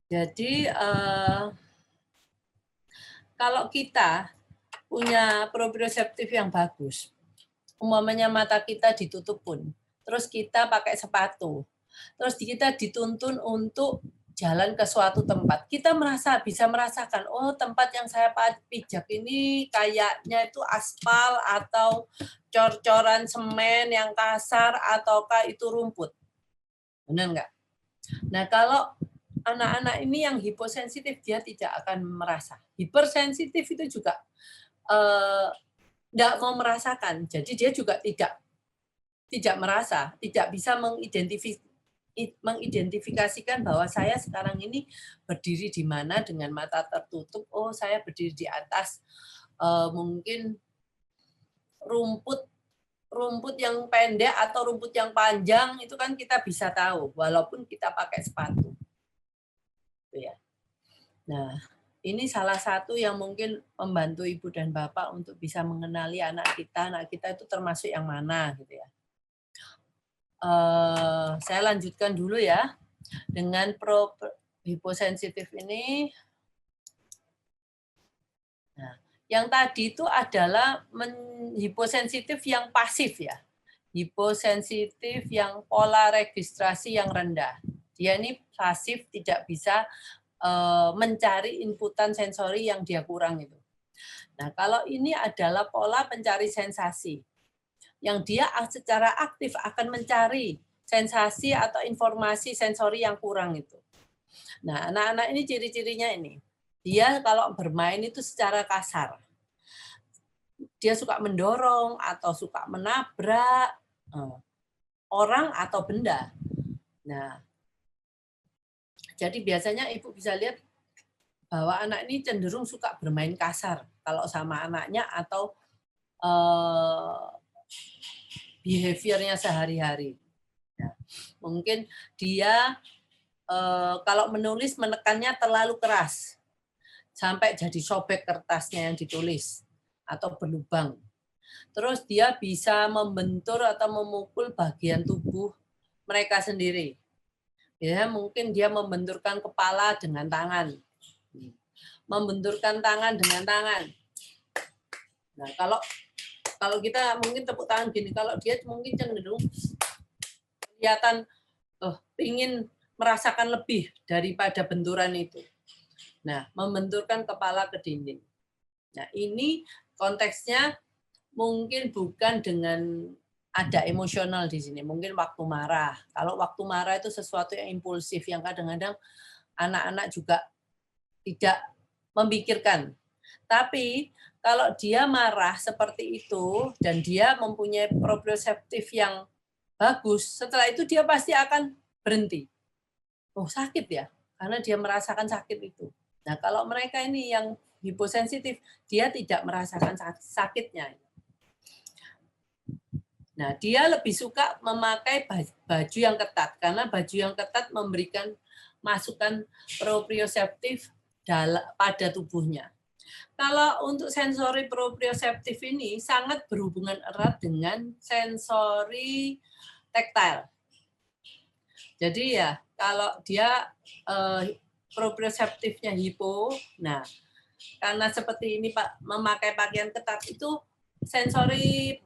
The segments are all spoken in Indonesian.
Jadi kalau kita punya proprioseptif yang bagus, umpamanya mata kita ditutup pun, terus kita pakai sepatu, terus kita dituntun untuk jalan ke suatu tempat, kita bisa merasakan, oh tempat yang saya pijak ini kayaknya itu aspal atau cor-coran semen yang kasar ataukah itu rumput. Benar nggak? Nah, kalau anak-anak ini yang hiposensitif, dia tidak akan merasa. Hipersensitif itu juga tidak mau merasakan. Jadi dia juga tidak merasa, tidak bisa mengidentifikasikan bahwa saya sekarang ini berdiri di mana dengan mata tertutup. Oh, saya berdiri di atas mungkin rumput yang pendek atau rumput yang panjang, itu kan kita bisa tahu walaupun kita pakai sepatu. Ya. Nah, ini salah satu yang mungkin membantu ibu dan bapak untuk bisa mengenali anak kita itu termasuk yang mana gitu ya. Saya lanjutkan dulu ya dengan hiposensitif ini. Nah, yang tadi itu adalah hiposensitif yang pasif ya, hiposensitif yang pola registrasi yang rendah. Dia ini pasif, tidak bisa mencari inputan sensori yang dia kurang itu. Nah, kalau ini adalah pola pencari sensasi, yang dia secara aktif akan mencari sensasi atau informasi sensori yang kurang itu. Nah, anak-anak ini ciri-cirinya ini. Dia kalau bermain itu secara kasar. Dia suka mendorong atau suka menabrak orang atau benda. Nah, jadi biasanya ibu bisa lihat bahwa anak ini cenderung suka bermain kasar kalau sama anaknya atau behaviornya sehari-hari. Nah, mungkin dia kalau menulis menekannya terlalu keras sampai jadi sobek kertasnya yang ditulis atau berlubang. Terus dia bisa membentur atau memukul bagian tubuh mereka sendiri. Ya, mungkin dia membenturkan kepala dengan tangan. Membenturkan tangan dengan tangan. Nah, kalau kita mungkin tepuk tangan gini, kalau dia mungkin cenderung kelihatan ingin merasakan lebih daripada benturan itu. Nah, membenturkan kepala ke dinding. Nah, ini konteksnya mungkin bukan dengan ada emosional di sini, mungkin waktu marah. Kalau waktu marah itu sesuatu yang impulsif, yang kadang-kadang anak-anak juga tidak memikirkan. Tapi kalau dia marah seperti itu dan dia mempunyai proprioseptif yang bagus, setelah itu dia pasti akan berhenti. Oh, sakit ya, karena dia merasakan sakit itu. Nah, kalau mereka ini yang hiposensitif, dia tidak merasakan sakitnya. Nah, dia lebih suka memakai baju yang ketat, karena baju yang ketat memberikan masukan proprioseptif pada tubuhnya. Kalau untuk sensori proprioseptif ini sangat berhubungan erat dengan sensori taktil. Jadi ya, kalau dia proprioseptifnya hipo, nah karena seperti ini Pak, memakai pakaian ketat itu sensori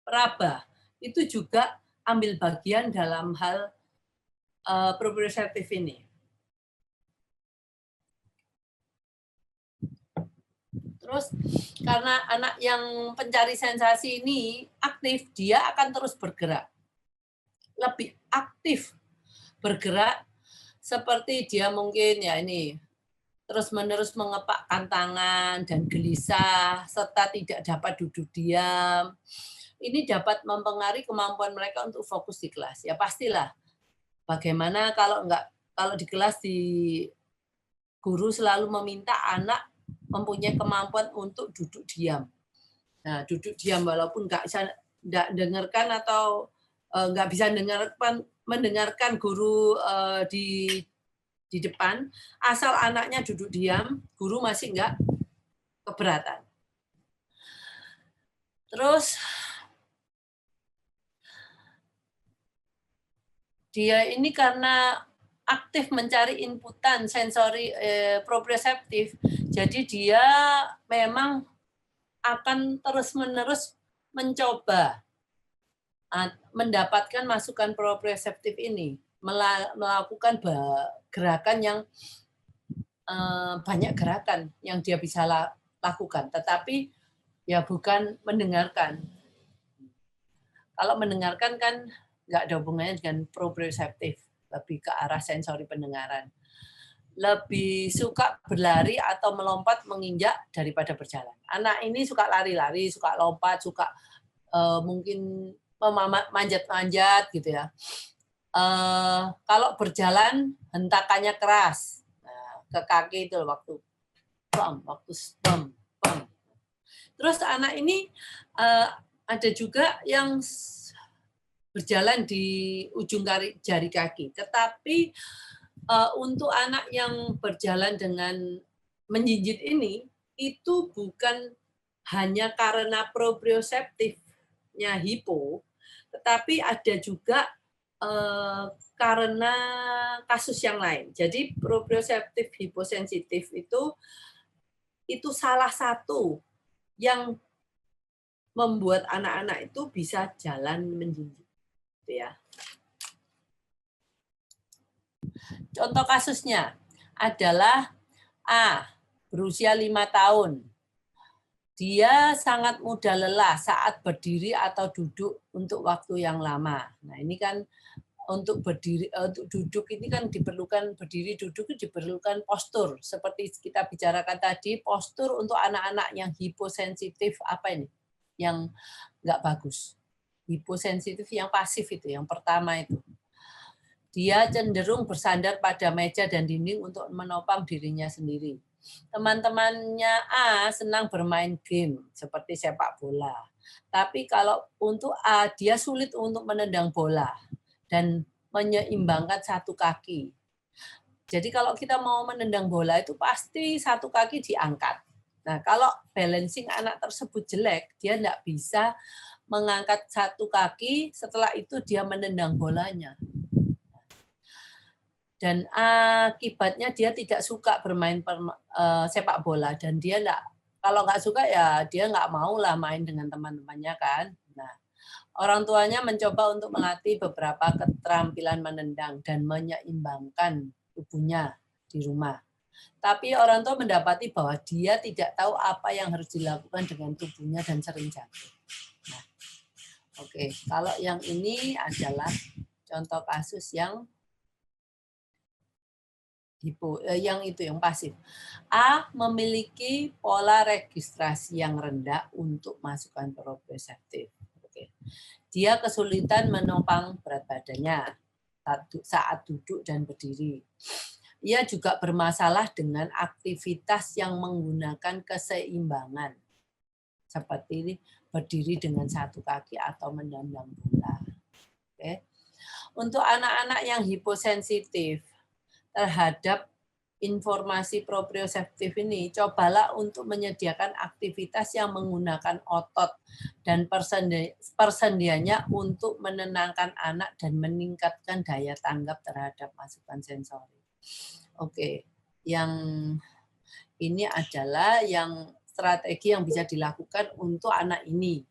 peraba itu juga ambil bagian dalam hal proprioseptif ini. Terus karena anak yang pencari sensasi ini aktif, dia akan terus bergerak. Lebih aktif bergerak seperti dia mungkin ya ini terus-menerus mengepakkan tangan dan gelisah serta tidak dapat duduk diam. Ini dapat mempengaruhi kemampuan mereka untuk fokus di kelas. Ya pastilah. Bagaimana kalau di kelas guru selalu meminta anak mempunyai kemampuan untuk duduk diam. Nah, duduk diam walaupun nggak bisa dengarkan atau nggak bisa mendengarkan guru di depan, asal anaknya duduk diam, guru masih nggak keberatan. Terus dia ini karena aktif mencari inputan sensori proprioseptif, jadi dia memang akan terus-menerus mencoba mendapatkan masukan proprioseptif ini, melakukan gerakan yang banyak gerakan yang dia bisa lakukan, tetapi ya bukan mendengarkan. Kalau mendengarkan kan nggak ada hubungannya dengan proprioseptif, lebih ke arah sensori pendengaran. Lebih suka berlari atau melompat menginjak daripada berjalan. Anak ini suka lari-lari, suka lompat, suka mungkin manjat-manjat gitu ya. Kalau berjalan hentakannya keras. Nah, ke kaki itu waktu bam. Terus anak ini ada juga yang berjalan di ujung jari kaki, tetapi untuk anak yang berjalan dengan menjinjit ini itu bukan hanya karena proprioseptifnya hipo, tetapi ada juga karena kasus yang lain. Jadi proprioseptif hiposensitif itu salah satu yang membuat anak-anak itu bisa jalan menjinjit, gitu ya. Contoh kasusnya adalah A, berusia 5 tahun. Dia sangat mudah lelah saat berdiri atau duduk untuk waktu yang lama. Nah, ini kan untuk berdiri, untuk duduk ini kan diperlukan, berdiri duduk itu diperlukan postur. Seperti kita bicarakan tadi, postur untuk anak-anak yang hiposensitif apa ini? Yang nggak bagus. Hiposensitif yang pasif itu, yang pertama itu. Dia cenderung bersandar pada meja dan dinding untuk menopang dirinya sendiri. Teman-temannya A senang bermain game seperti sepak bola. Tapi kalau untuk A, dia sulit untuk menendang bola dan menyeimbangkan satu kaki. Jadi kalau kita mau menendang bola itu pasti satu kaki diangkat. Nah, kalau balancing anak tersebut jelek, dia tidak bisa mengangkat satu kaki, setelah itu dia menendang bolanya. Dan akibatnya dia tidak suka bermain sepak bola, dan dia kalau nggak suka ya dia nggak mau lah main dengan teman-temannya kan. Nah, orang tuanya mencoba untuk melatih beberapa keterampilan menendang dan menyeimbangkan tubuhnya di rumah. Tapi orang tua mendapati bahwa dia tidak tahu apa yang harus dilakukan dengan tubuhnya dan sering jatuh. Nah, oke, kalau yang ini adalah contoh kasus yang yang pasif. A, memiliki pola registrasi yang rendah untuk masukan proprioseptif. Oke. Dia kesulitan menopang berat badannya saat duduk dan berdiri. Ia juga bermasalah dengan aktivitas yang menggunakan keseimbangan, seperti berdiri dengan satu kaki atau menendang bola. Oke. Untuk anak-anak yang hiposensitif terhadap informasi proprioseptif ini, cobalah untuk menyediakan aktivitas yang menggunakan otot dan persendiannya untuk menenangkan anak dan meningkatkan daya tanggap terhadap masukan sensori. Oke, yang ini adalah yang strategi yang bisa dilakukan untuk anak ini,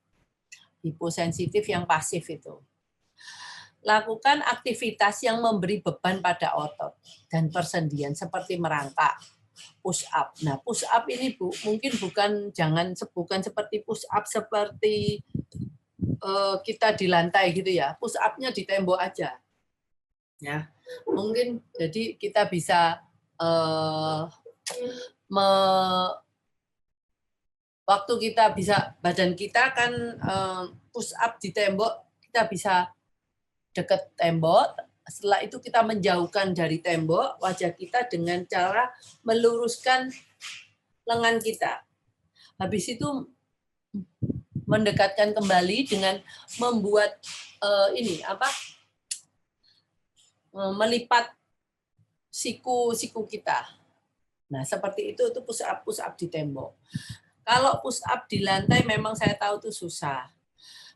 hiposensitif yang pasif itu. Lakukan aktivitas yang memberi beban pada otot dan persendian seperti merangkak, push up. Nah, push up ini mungkin bukan seperti push up seperti kita di lantai gitu ya. Push up-nya di tembok aja. Ya. Mungkin jadi kita bisa waktu kita bisa badan kita kan push up di tembok, kita bisa dekat tembok, setelah itu kita menjauhkan dari tembok wajah kita dengan cara meluruskan lengan kita. Habis itu mendekatkan kembali dengan membuat melipat siku kita. Nah, seperti itu push up di tembok. Kalau push up di lantai memang saya tahu itu susah.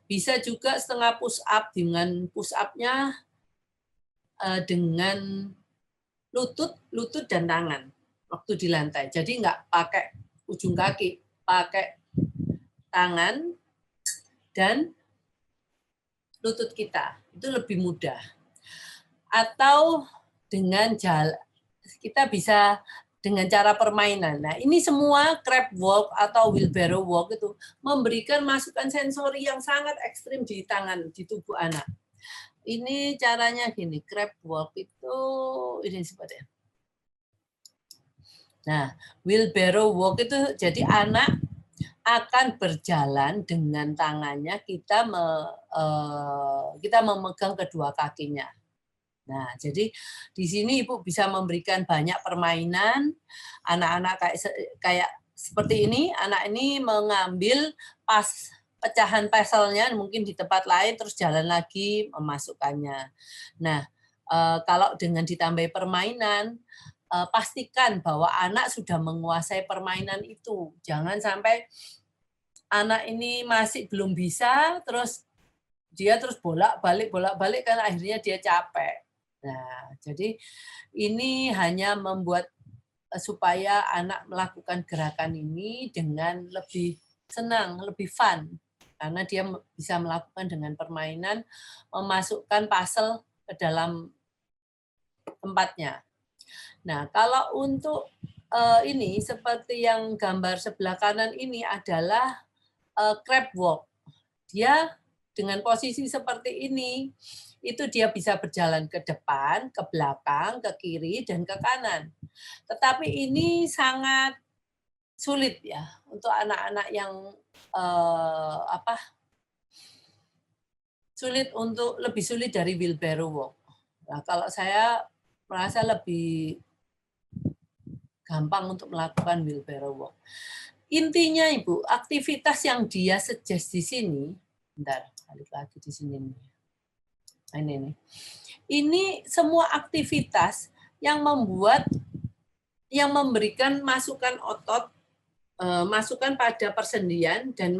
Bisa juga setengah push up dengan push up-nya dengan lutut dan tangan waktu di lantai. Jadi nggak pakai ujung kaki, pakai tangan dan lutut kita. Itu lebih mudah. Atau dengan jalan, kita bisa dengan cara permainan. Nah, ini semua crab walk atau wheelbarrow walk itu memberikan masukan sensori yang sangat ekstrim di tangan, di tubuh anak. Ini caranya gini, crab walk itu ini seperti. Nah, wheelbarrow walk itu jadi anak akan berjalan dengan tangannya, kita memegang kedua kakinya. Nah, jadi di sini Ibu bisa memberikan banyak permainan. Anak-anak kayak seperti ini, anak ini mengambil pecahan puzzle-nya mungkin di tempat lain, terus jalan lagi memasukkannya. Nah, kalau dengan ditambah permainan, pastikan bahwa anak sudah menguasai permainan itu. Jangan sampai anak ini masih belum bisa, terus dia terus bolak-balik kan akhirnya dia capek. Nah, jadi ini hanya membuat supaya anak melakukan gerakan ini dengan lebih senang, lebih fun. Karena dia bisa melakukan dengan permainan, memasukkan puzzle ke dalam tempatnya. Nah, kalau untuk ini, seperti yang gambar sebelah kanan ini adalah crab walk. Dia dengan posisi seperti ini, itu dia bisa berjalan ke depan, ke belakang, ke kiri, dan ke kanan. Tetapi ini sangat sulit ya untuk anak-anak yang lebih sulit dari wheelbarrow walk. Nah, kalau saya merasa lebih gampang untuk melakukan wheelbarrow walk. Intinya Ibu, aktivitas yang dia suggest di sini, bentar, balik lagi di sini nih. Ini nih. Ini semua aktivitas yang memberikan masukan otot, masukan pada persendian dan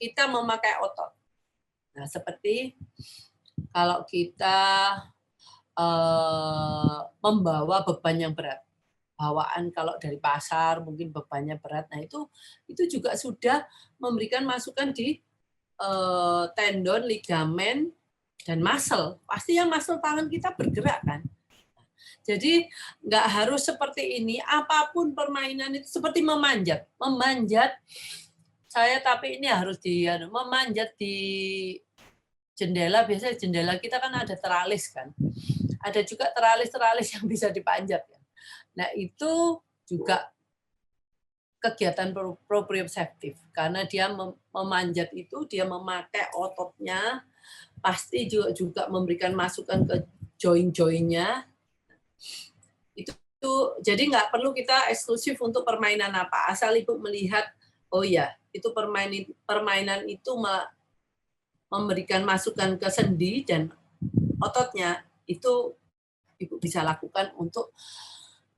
kita memakai otot. Nah, seperti kalau kita membawa beban yang berat, bawaan kalau dari pasar mungkin bebannya berat. Nah, itu juga sudah memberikan masukan di tendon, ligamen, dan muscle. Pastinya muscle tangan kita bergerak kan. Jadi nggak harus seperti ini. Apapun permainan itu seperti memanjat. Memanjat, tapi ini harus memanjat di jendela. Biasanya jendela kita kan ada teralis kan. Ada juga teralis-teralis yang bisa dipanjat. Nah, itu juga kegiatan proprioseptif karena dia memanjat itu, dia memakai ototnya, pasti juga memberikan masukan ke join-joinnya. Itu jadi nggak perlu kita eksklusif untuk permainan apa, asal Ibu melihat, oh ya, itu permainan itu memberikan masukan ke sendi dan ototnya, itu Ibu bisa lakukan untuk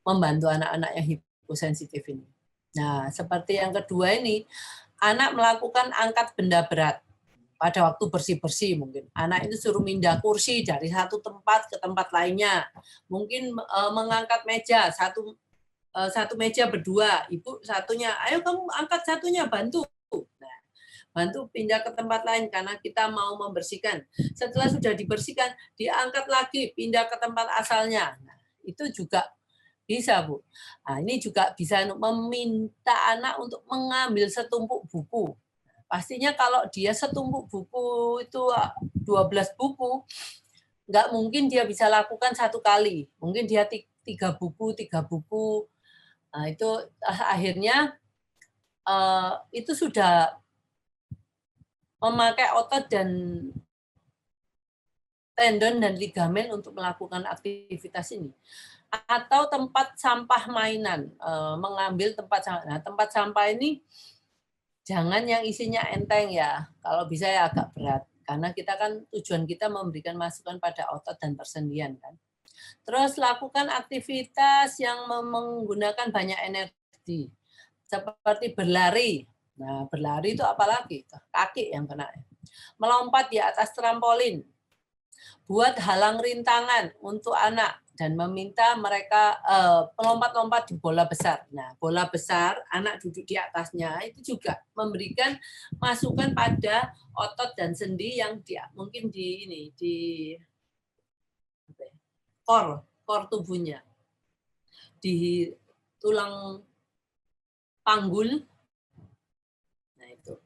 membantu anak-anak yang hiposensitif ini. Nah, seperti yang kedua ini, anak melakukan angkat benda berat pada waktu bersih-bersih mungkin. Anak itu suruh pindah kursi dari satu tempat ke tempat lainnya. Mungkin mengangkat meja, satu meja berdua, Ibu satunya, ayo kamu angkat satunya, bantu. Nah, bantu pindah ke tempat lain karena kita mau membersihkan. Setelah sudah dibersihkan, diangkat lagi, pindah ke tempat asalnya. Nah, itu juga bisa, Bu. Nah, ini juga bisa meminta anak untuk mengambil setumpuk buku. Pastinya kalau dia setumpuk buku itu 12 buku, nggak mungkin dia bisa lakukan satu kali. Mungkin dia 3 buku. Nah, itu akhirnya itu sudah memakai otot dan tendon dan ligamen untuk melakukan aktivitas ini. Atau tempat sampah mainan, mengambil tempat sampah. Nah, tempat sampah ini jangan yang isinya enteng ya, kalau bisa ya agak berat. Karena kita kan tujuan kita memberikan masukan pada otot dan persendian kan. Terus lakukan aktivitas yang menggunakan banyak energi, seperti berlari. Nah, berlari itu apalagi? Kaki yang kena. Melompat di atas trampolin. Buat halang rintangan untuk anak dan meminta mereka melompat-lompat di bola besar. Nah, bola besar, anak duduk di atasnya, itu juga memberikan masukan pada otot dan sendi yang mungkin di core tubuhnya, di tulang panggul. Nah, itu.